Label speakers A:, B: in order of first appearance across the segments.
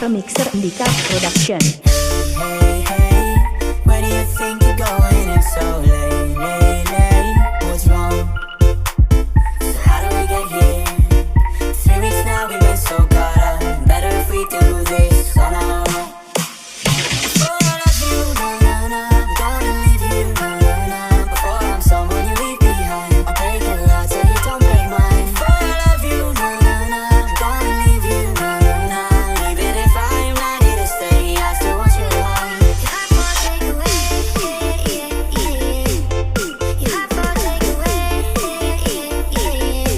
A: Remixer Andika Production.
B: Hey, hey, where do you think you're going? It's so late, late, late. What's wrong? So how do we get here? 3 weeks now we've been so caught up. Better if we do this on our own. Before I love you, na na na, I'm gonna leave you, na na na. Before I'm someone you leave behind, I'll break a lot so you don't break mine. Before I love you, na na na, I'm gonna leave you, na na na. Even if I'm not here to stay, I still want your love. You have for takeaway, yeah, yeah, yeah. You have for takeaway, yeah, yeah, yeah.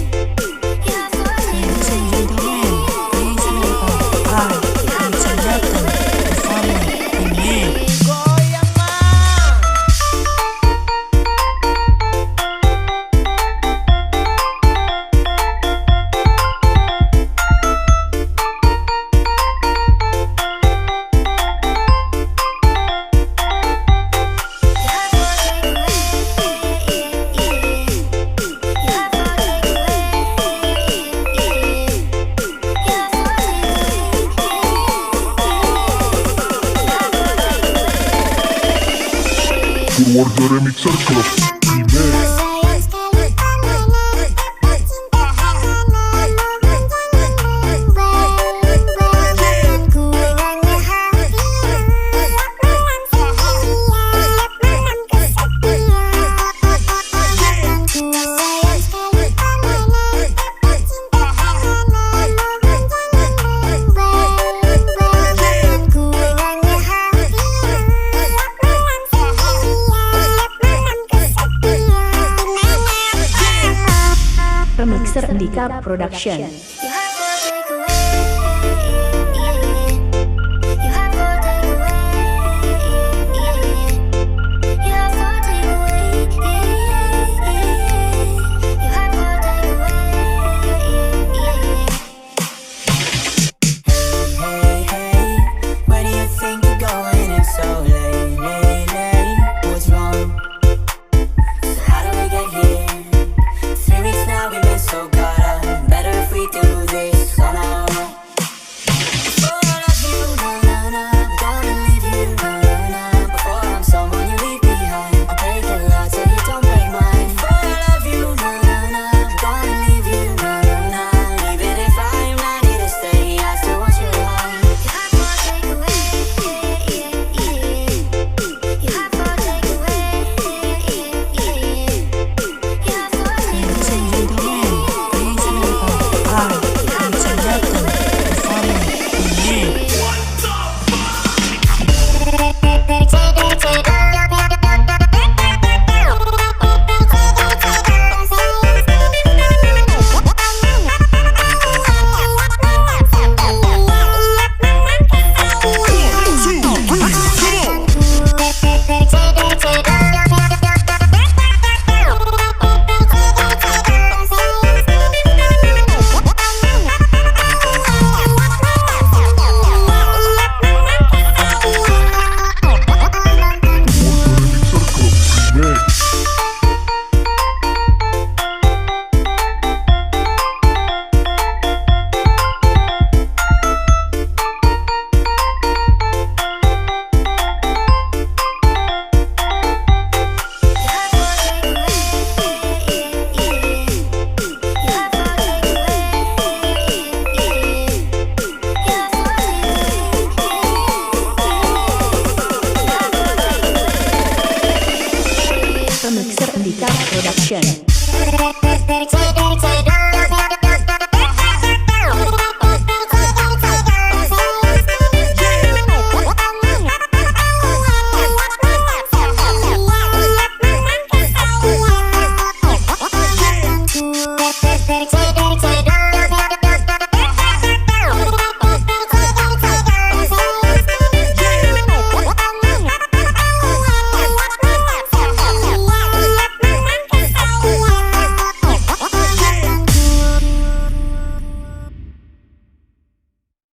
B: You have for
C: Ladies and gentlemen, please welcome our handsome welcome performer Daniel.
B: goyang mah.
D: Keluarga Remixer Club Remix.
A: Remixer Andika Production.
B: You